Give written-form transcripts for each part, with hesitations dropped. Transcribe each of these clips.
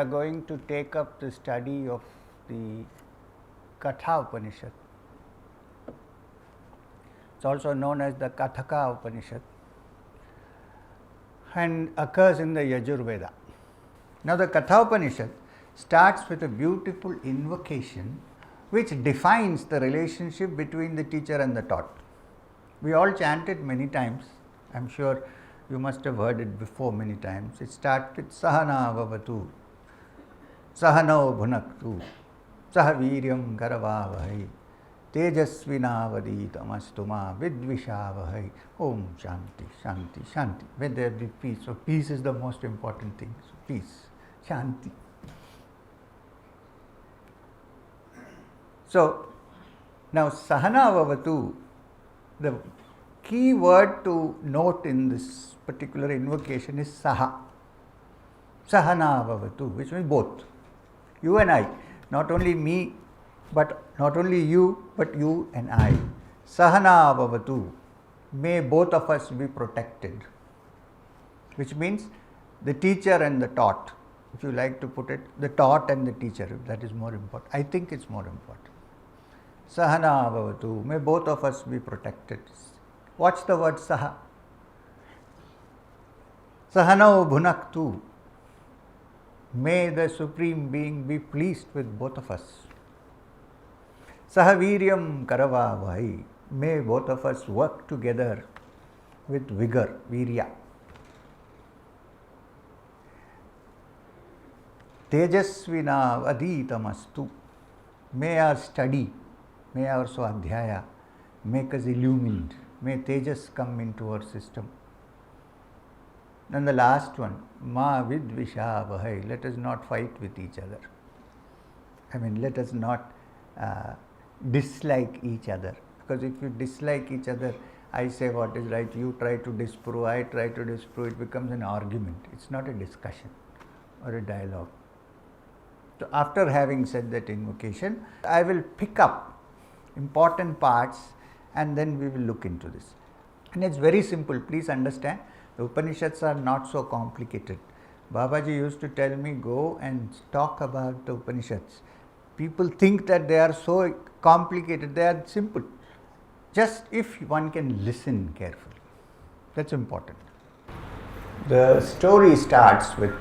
are going to take up the study of the Katha Upanishad. It's also known as the Katha Upanishad and occurs in the Yajurveda. Now, the Katha Upanishad starts with a beautiful invocation which defines the relationship between the teacher and the taught. We all chant it many times. I am sure you must have heard it before many times. It starts with Sahana Vavatu, Sahano Bhunaktu, Sahaviryam Karavavahai, Tejasvinavaditamastu Vidvishavahai. Om Shanti, Shanti, Shanti. When there be peace. So, peace is the most important thing. So, peace, Shanti. So, now Sahana Vavatu, the key word to note in this particular invocation is Saha. Sahana Vavatu, which means both. You and I, not only me, but not only you, but you and I. Sahana Vavatu, may both of us be protected. Which means the teacher and the taught, if you like to put it, the taught and the teacher, if that is more important. I think it's more important. Sahana Bhavatu, may both of us be protected. Watch the word Saha. Sahano Bhunaktu, may the Supreme Being be pleased with both of us. Sahaviryam Karavavai, may both of us work together with vigor, virya. Tejasvina aditamastu, may our study, may our swadhyaya make us illumined. May Tejas come into our system. Then the last one, Ma vidvishavahai, let us not fight with each other. I mean, let us not dislike each other. Because if you dislike each other, I say what is right, you try to disprove, I try to disprove, it becomes an argument. It's not a discussion or a dialogue. So, after having said that invocation, I will pick up important parts and then we will look into this. And it's very simple, please understand, the Upanishads are not so complicated. Babaji used to tell me, go and talk about the Upanishads. People think that they are so complicated, they are simple. Just if one can listen carefully, that's important. The story starts with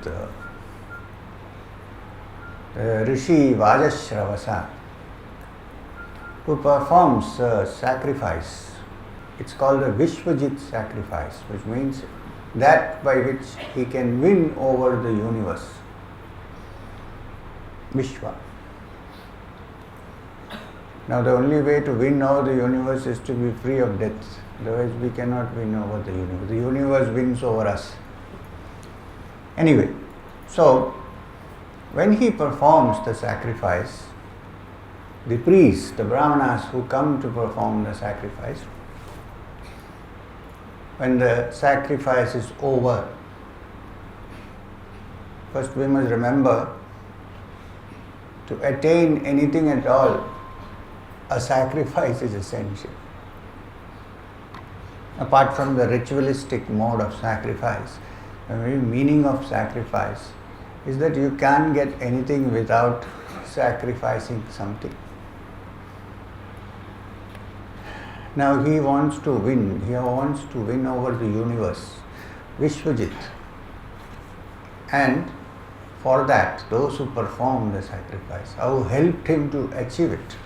Rishi Vajashravasa, who performs a sacrifice. It's called a Vishwajit sacrifice, which means that by which he can win over the universe. Vishwa. Now the only way to win over the universe is to be free of death. Otherwise we cannot win over the universe. The universe wins over us. Anyway, so when he performs the sacrifice, the priests, the brahmanas who come to perform the sacrifice, when the sacrifice is over, first we must remember, to attain anything at all, a sacrifice is essential. Apart from the ritualistic mode of sacrifice, the very meaning of sacrifice is that you can't get anything without sacrificing something. Now he wants to win over the universe, Vishwajit. And for that, those who perform the sacrifice, who helped him to achieve it,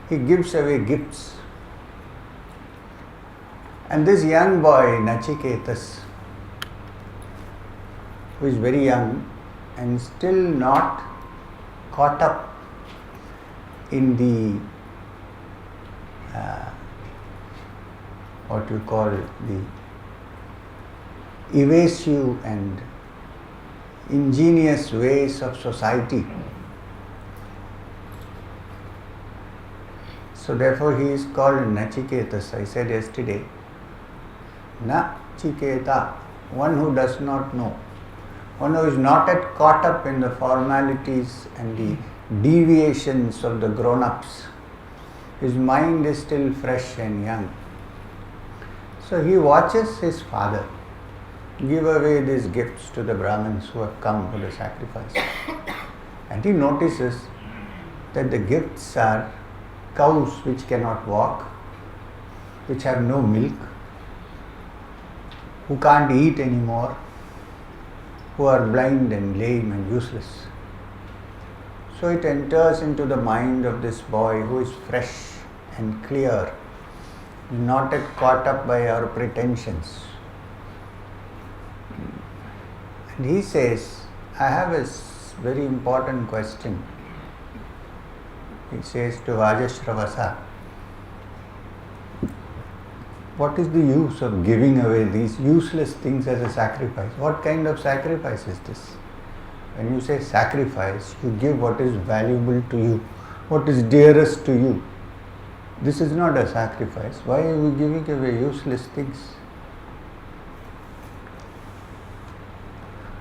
he gives away gifts. And this young boy, Nachiketas, who is very young and still not caught up in the what you call the evasive and ingenious ways of society. So therefore he is called Nachiketas. I said yesterday, Nachiketa, one who does not know, one who is not yet caught up in the formalities and the deviations of the grown-ups. His mind is still fresh and young. So he watches his father give away these gifts to the Brahmins who have come for the sacrifice. And he notices that the gifts are cows which cannot walk, which have no milk, who can't eat anymore, who are blind and lame and useless. So it enters into the mind of this boy who is fresh and clear, not yet caught up by our pretensions. And he says, I have a very important question. He says to Vajashravasa, what is the use of giving away these useless things as a sacrifice? What kind of sacrifice is this? When you say sacrifice, you give what is valuable to you, what is dearest to you. This is not a sacrifice. Why are you giving away useless things?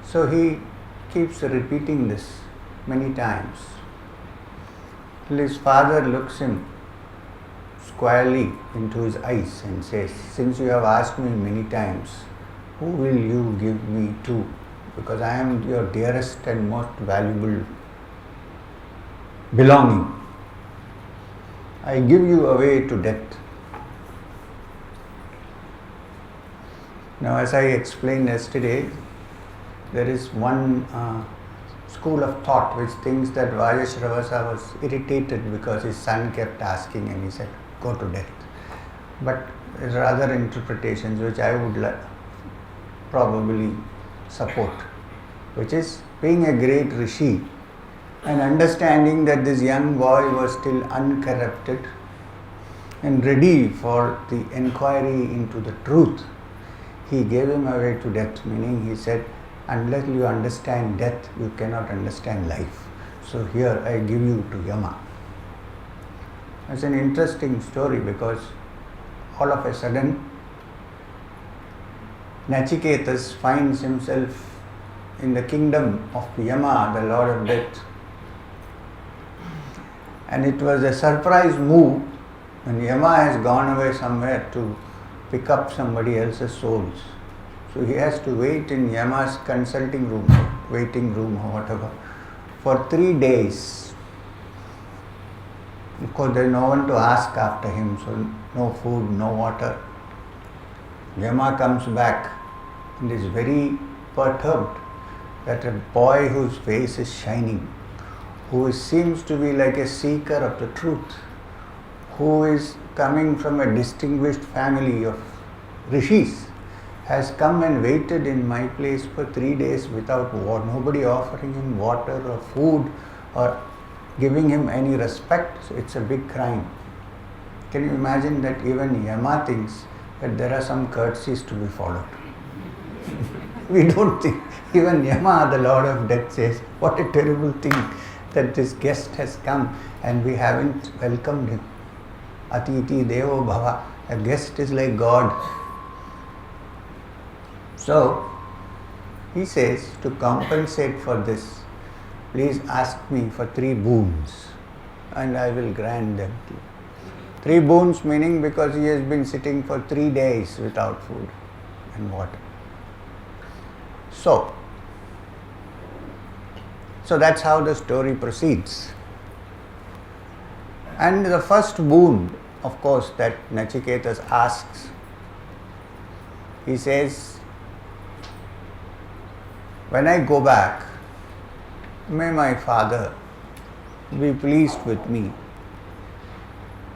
So he keeps repeating this many times. His father looks him squarely into his eyes and says, since you have asked me many times, who will you give me to? Because I am your dearest and most valuable belonging. I give you away to death. Now, as I explained yesterday, there is one school of thought which thinks that Vajashravasa was irritated because his son kept asking and he said, go to death. But there are other interpretations which I would probably support, which is being a great rishi and understanding that this young boy was still uncorrupted and ready for the inquiry into the truth. He gave him away to death, meaning he said, unless you understand death, you cannot understand life. So here I give you to Yama. It's an interesting story because all of a sudden Netiquette finds himself in the kingdom of Yama, the Lord of Death. And it was a surprise move when Yama has gone away somewhere to pick up somebody else's souls. So he has to wait in Yama's consulting room, waiting room or whatever, for 3 days. Of course, there is no one to ask after him, so no food, no water. Yama comes back and is very perturbed that a boy whose face is shining, who seems to be like a seeker of the truth, who is coming from a distinguished family of rishis, has come and waited in my place for 3 days without nobody offering him water or food or giving him any respect. So it's a big crime. Can you imagine that even Yama thinks that there are some courtesies to be followed? We don't think. Even Yama, the Lord of Death, says, what a terrible thing that this guest has come and we haven't welcomed him. Atiti Devo Bhava. A guest is like God. So, he says, to compensate for this, please ask me for 3 boons and I will grant them to you. 3 boons meaning because he has been sitting for 3 days without food and water. So that's how the story proceeds. And the first boon, of course, that Nechiketas asks, he says, when I go back, may my father be pleased with me.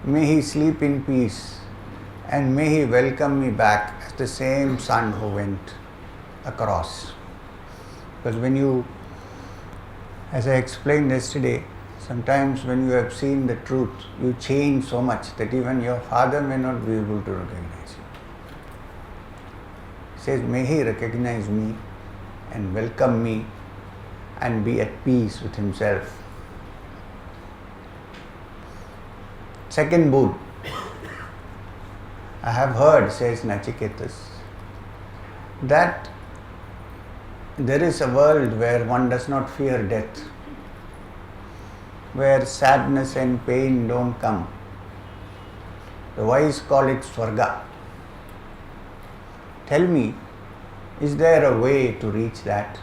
May he sleep in peace and may he welcome me back as the same son who went across. Because when you, as I explained yesterday, sometimes when you have seen the truth, you change so much that even your father may not be able to recognize you. He says, may he recognize me and welcome me and be at peace with himself. Second boon, I have heard, says Nachiketas, that there is a world where one does not fear death, where sadness and pain don't come. The wise call it Swarga. Tell me, Is there a way to reach that?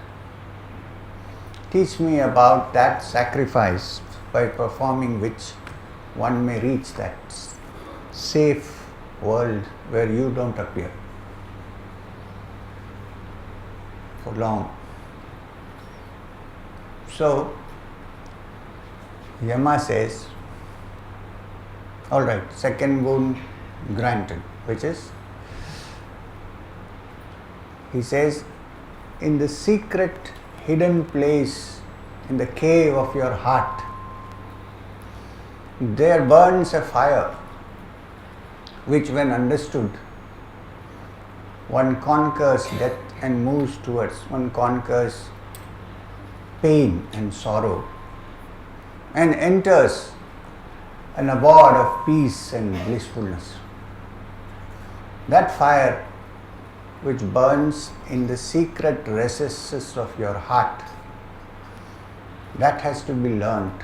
Teach me about that sacrifice by performing which one may reach that safe world where you don't appear for long. So, Yama says, all right, second boon granted, which is, he says, in the secret hidden place, in the cave of your heart, there burns a fire which, when understood, one conquers death and moves towards, one conquers pain and sorrow and enters an abode of peace and blissfulness. That fire which burns in the secret recesses of your heart, that has to be learnt,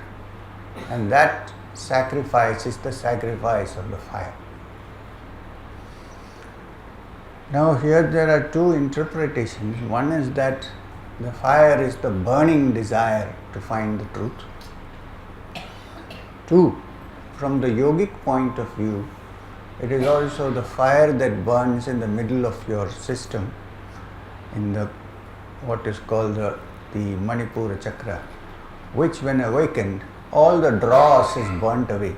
and that sacrifice is the sacrifice of the fire. Now here there are two interpretations. One is that the fire is the burning desire to find the truth. Two, from the yogic point of view, it is also the fire that burns in the middle of your system, in the what is called the Manipura chakra, which when awakened, all the dross is burnt away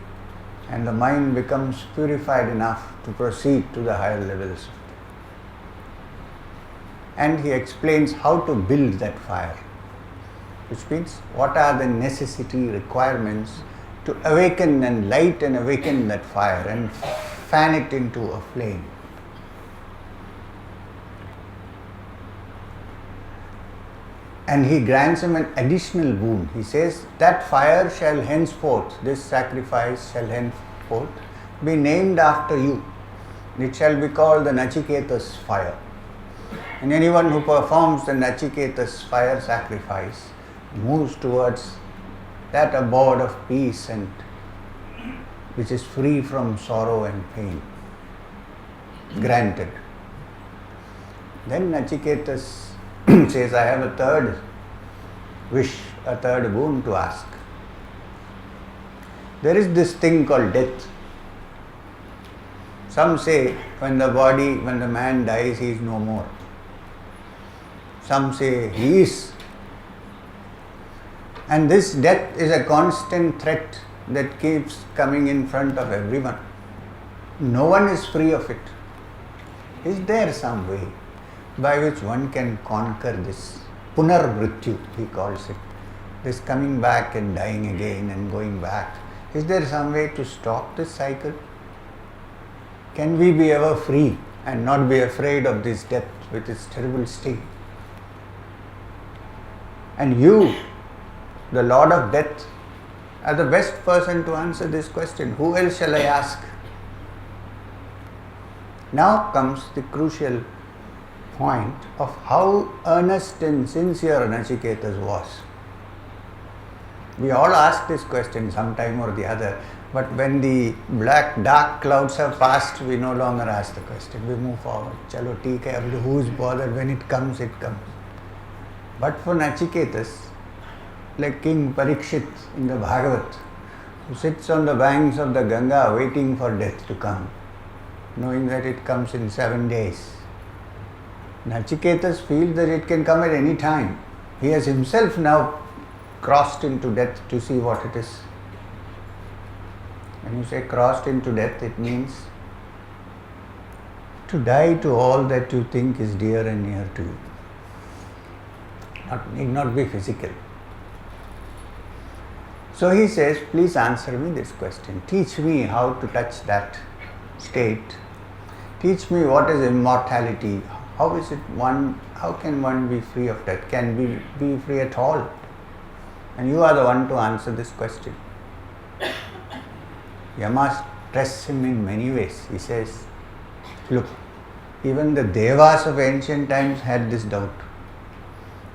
and the mind becomes purified enough to proceed to the higher levels. And he explains how to build that fire, which means what are the necessity requirements to awaken and light and awaken that fire and fan it into a flame. And he grants him an additional boon. He says that fire shall henceforth, this sacrifice shall henceforth be named after you. It shall be called the Netiquette's fire. And anyone who performs the Netiquette's fire sacrifice moves towards that abode of peace and which is free from sorrow and pain. Granted. Then Netiquette says, I have a third wish, a third boon to ask. There is this thing called death. Some say when the man dies, he is no more. Some say he is. And this death is a constant threat that keeps coming in front of everyone. No one is free of it. Is there some way by which one can conquer this punarmrityu, he calls it, this coming back and dying again and going back? Is there some way to stop this cycle? Can we be ever free and not be afraid of this death with its terrible sting? And you, the Lord of Death, are the best person to answer this question. Who else shall I ask? Now comes the crucial point of how earnest and sincere Nechiketas was. We all ask this question sometime or the other, but when the black dark clouds have passed, we no longer ask the question. We move forward. Chalo, theek hai, who's bothered? When it comes, it comes. But for Nachiketas, like King Parikshit in the Bhagavat, who sits on the banks of the Ganga waiting for death to come, knowing that it comes in 7 days. Nachiketas feels that it can come at any time. He has himself now crossed into death to see what it is. When you say crossed into death, it means to die to all that you think is dear and near to you. Need not be physical. So he says, please answer me this question. Teach me how to touch that state. Teach me what is immortality. How can one be free of death? Can we be free at all? And you are the one to answer this question. Yama stresses him in many ways. He says, look, even the Devas of ancient times had this doubt.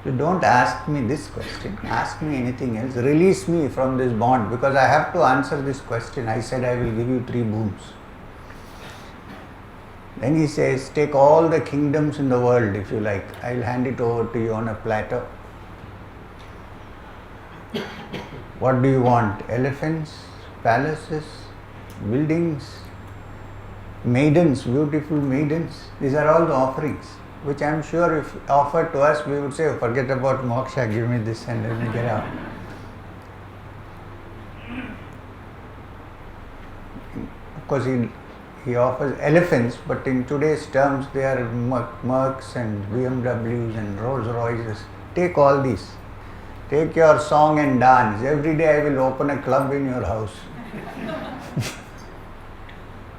So don't ask me this question, ask me anything else, release me from this bond, because I have to answer this question. I said I will give you 3 boons. Then he says, take all the kingdoms in the world if you like. I'll hand it over to you on a platter. What do you want? Elephants, palaces, buildings, maidens, beautiful maidens. These are all the offerings, which I am sure if offered to us, we would say, forget about moksha, give me this and let me get out. Of course, he offers elephants, but in today's terms, they are Mercs and BMWs and Rolls Royces. Take all these. Take your song and dance. Every day I will open a club in your house.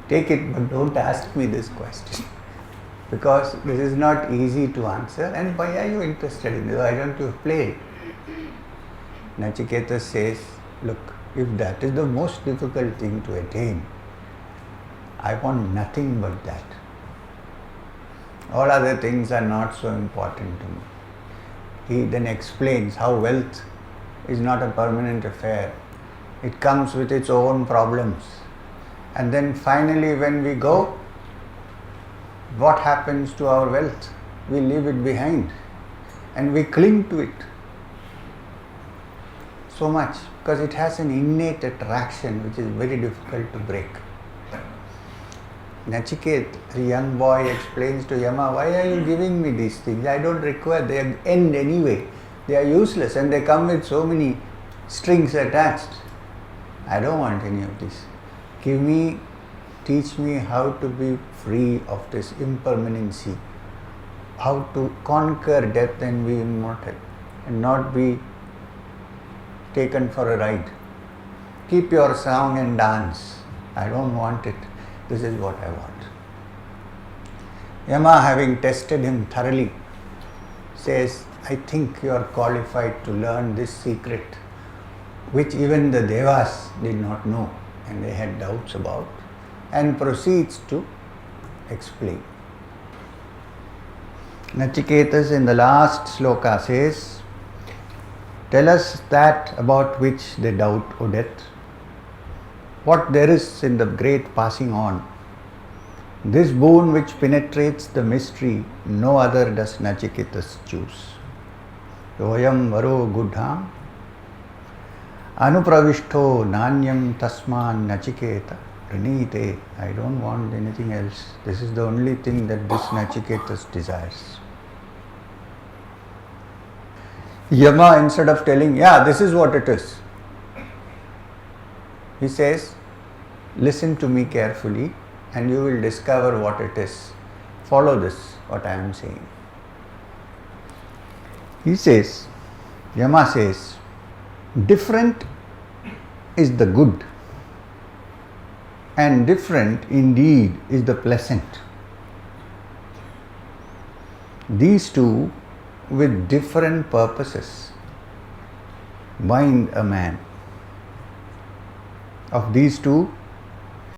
Take it, but don't ask me this question. Because this is not easy to answer. And why are you interested in this? Why don't you play? Nechiketa says, look, if that is the most difficult thing to attain, I want nothing but that. All other things are not so important to me. He then explains how wealth is not a permanent affair. It comes with its own problems. And then finally when we go, what happens to our wealth? We leave it behind and we cling to it so much because it has an innate attraction which is very difficult to break. Nechiketa, a young boy, explains to Yama, why are you giving me these things? I don't require, they end anyway. They are useless and they come with so many strings attached. I don't want any of this. Teach me how to be free of this impermanency, how to conquer death and be immortal and not be taken for a ride. Keep your song and dance. I don't want it. This is what I want. Yama, having tested him thoroughly, says, I think you are qualified to learn this secret, which even the Devas did not know and they had doubts about, and proceeds to explain. Nachiketas in the last sloka says, tell us that about which they doubt, O death. What there is in the great passing on. This boon which penetrates the mystery, no other does Nachiketas choose. Yoyam varo gudha anupravishto nanyam tasman Nachiketa pranite. I don't want anything else. This is the only thing that this Nachiketas desires. Yama, instead of telling, yeah, this is what it is, he says, listen to me carefully and you will discover what it is. Follow this, what I am saying. He says, Yama says, different is the good and different indeed is the pleasant. These two with different purposes bind a man. Of these two,